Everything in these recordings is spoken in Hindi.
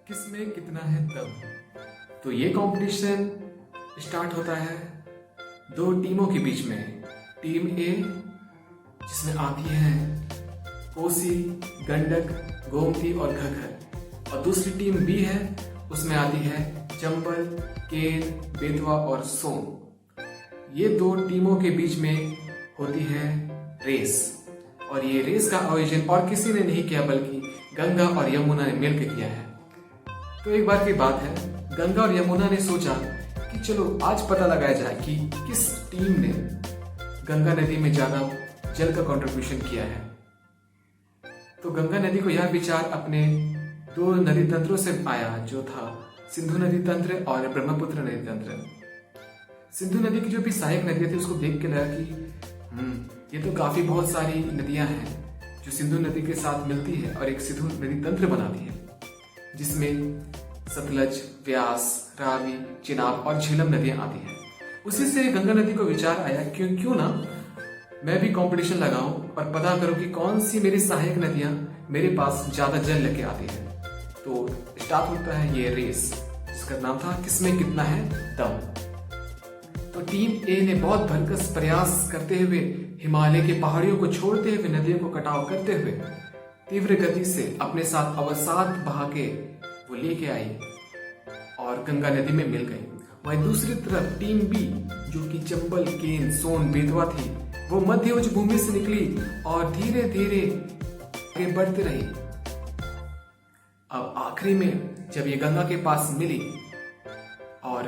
किसमें कितना है दम। तो ये कंपटीशन स्टार्ट होता है दो टीमों के बीच में। टीम ए जिसमें आती है कोसी, गंडक, गोमती और घग्गर, और दूसरी टीम बी है, उसमें आती है चंबल, केन, बेतवा और सोन। ये दो टीमों के बीच में होती है रेस, और ये रेस का आयोजन और किसी ने नहीं किया बल्कि गंगा और यमुना ने मिलकर किया है। तो एक बार की बात है, गंगा और यमुना ने सोचा कि चलो आज पता लगाया जाए कि किस टीम ने गंगा नदी में ज्यादा जल का कंट्रीब्यूशन किया है। तो गंगा नदी को यह विचार अपने दो नदी तंत्रों से आया, जो था सिंधु नदी तंत्र और ब्रह्मपुत्र नदी तंत्र। सिंधु नदी की जो भी सहायक नदियां थी उसको देख के लगा कि ये तो काफी बहुत सारी नदियां हैं जो सिंधु नदी के साथ मिलती है और एक सिंधु नदी तंत्र बनाती है, जिसमें सतलज, व्यास, रावी, चिनाब और झेलम नदियां आती हैं। उसी से गंगा नदी को विचार आया क्यों ना मैं भी कंपटीशन लगाऊं और पता करूं कि कौन सी मेरी सहायक नदियां मेरे पास ज्यादा जल लेके आती है। तो स्टार्ट होता है ये रेस, जिसका नाम था किसमें कितना है दम। तो टीम ए ने बहुत भरकस प्रयास करते हुए हिमालय के पहाड़ियों को छोड़ते हुए नदियों को कटाव करते हुए तीव्र गति से अपने साथ अवसाद बहा के वो लेके आई और गंगा नदी में मिल गई। वहीं दूसरी तरफ टीम बी, जो कि चंबल, केन, सोन, बेतवा थी, वो मध्य उच्च भूमि से निकली और धीरे धीरे आगे बढ़ती रही। अब आखिरी में जब ये गंगा के पास मिली और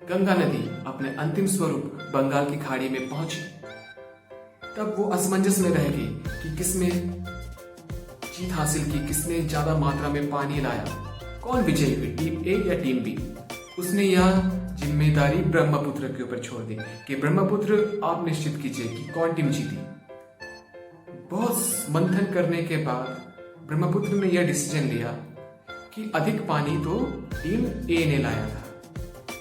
गंगा नदी अपने अंतिम स्वरूप बंगाल की खाड़ी में पहुंची, तब वो असमंजस में रह गई कि किसने जीत हासिल की, किसने ज्यादा मात्रा में पानी लाया, कौन विजयी हुई, टीम ए या टीम बी। उसने यह जिम्मेदारी ब्रह्मपुत्र के ऊपर छोड़ दी कि ब्रह्मपुत्र आप निश्चित कीजिए कि कौन टीम जीती। बहुत मंथन करने के बाद ब्रह्मपुत्र ने यह डिसीजन लिया कि अधिक पानी तो टीम ए ने लाया था,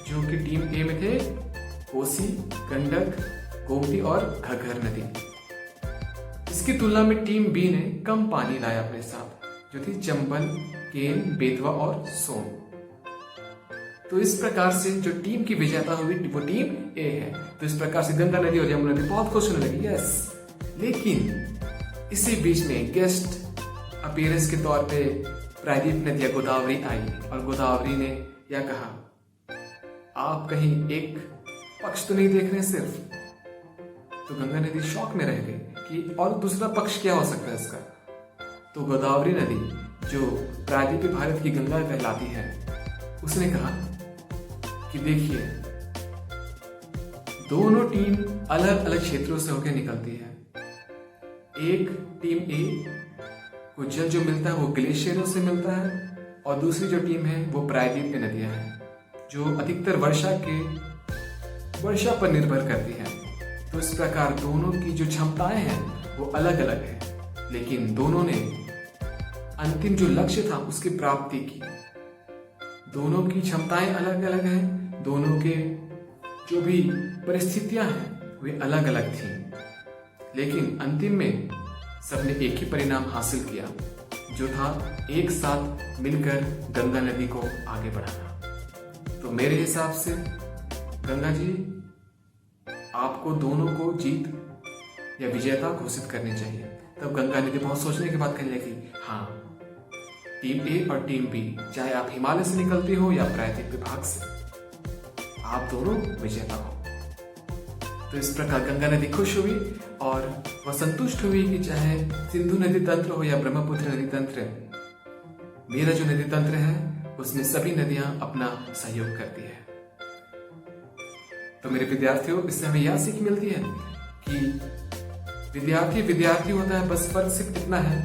जो कि टीम ए में थे कोसी, गंडक, गोमती और घग्गर नदी। इसकी तुलना में टीम बी ने कम पानी लाया अपने साथ, जो थी चंबल, केन, बेतवा और सोन। तो इस प्रकार से जो टीम की विजेता हुई वो टीम ए है। तो इस प्रकार से गंगा नदी और यमुना नदी बहुत खुश होने लगी, यस। लेकिन इसी बीच में गेस्ट अपीयरेंस के तौर पे प्रायद्वीप नदिया गोदावरी आई और गोदावरी ने यह कहा, आप कहीं एक पक्ष तो नहीं देख रहे सिर्फ। तो गंगा नदी शॉक में रह गई कि और दूसरा पक्ष क्या हो सकता है इसका। तो गोदावरी नदी, जो प्रायद्वीपीय भारत की गंगा कहलाती है, उसने कहा कि देखिए, दोनों टीम अलग अलग क्षेत्रों से होकर निकलती है। एक टीम ए को जल जो मिलता है वो ग्लेशियरों से मिलता है, और दूसरी जो टीम है वो प्रायद्वीपीय नदियां हैं, जो अधिकतर वर्षा पर निर्भर करती है। तो इस प्रकार दोनों की जो क्षमताएं हैं वो अलग अलग है, लेकिन दोनों ने अंतिम जो लक्ष्य था उसकी प्राप्ति की। दोनों की क्षमताएं अलग अलग हैं, दोनों के जो भी परिस्थितियां हैं वे अलग अलग थी, लेकिन अंतिम में सबने एक ही परिणाम हासिल किया, जो था एक साथ मिलकर गंगा नदी को आगे बढ़ाना। तो मेरे हिसाब से गंगा जी, आपको दोनों को जीत या विजेता घोषित करनी चाहिए। तब गंगा नदी बहुत सोचने के बाद कहने लगी, हाँ, टीम ए और टीम बी, चाहे आप हिमालय से निकलते हो या प्रायद्वीपीय भाग से, आप दोनों विजेता हो। तो इस प्रकार गंगा नदी खुश हुई और वह संतुष्ट हुई कि चाहे सिंधु नदी तंत्र हो या ब्रह्मपुत्र नदी तंत्र, मेरा जो नदी तंत्र है उसमें सभी नदियां अपना सहयोग करती है। तो मेरे विद्यार्थियों, इससे हमें यह सीख मिलती है कि विद्यार्थी होता है, बस फर्क सिर्फ इतना है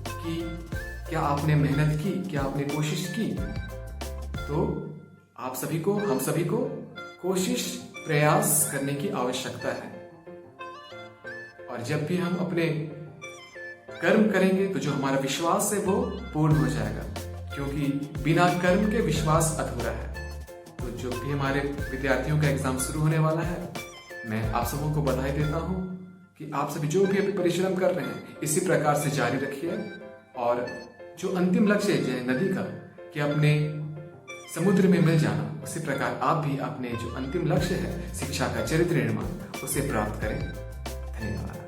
कि क्या आपने मेहनत की, क्या आपने कोशिश की। तो आप सभी को, हम सभी को कोशिश, प्रयास करने की आवश्यकता है। और जब भी हम अपने कर्म करेंगे तो जो हमारा विश्वास है वो पूर्ण हो जाएगा, क्योंकि बिना कर्म के विश्वास अधूरा है। तो जो भी हमारे विद्यार्थियों का एग्जाम शुरू होने वाला है, मैं आप सबों को बधाई देता हूं कि आप सभी जो भी अभी परिश्रम कर रहे हैं इसी प्रकार से जारी रखिए। और जो अंतिम लक्ष्य है नदी का, कि अपने समुद्र में मिल जाना, उसी प्रकार आप भी अपने जो अंतिम लक्ष्य है शिक्षा का चरित्र निर्माण उसे प्राप्त करें। धन्यवाद।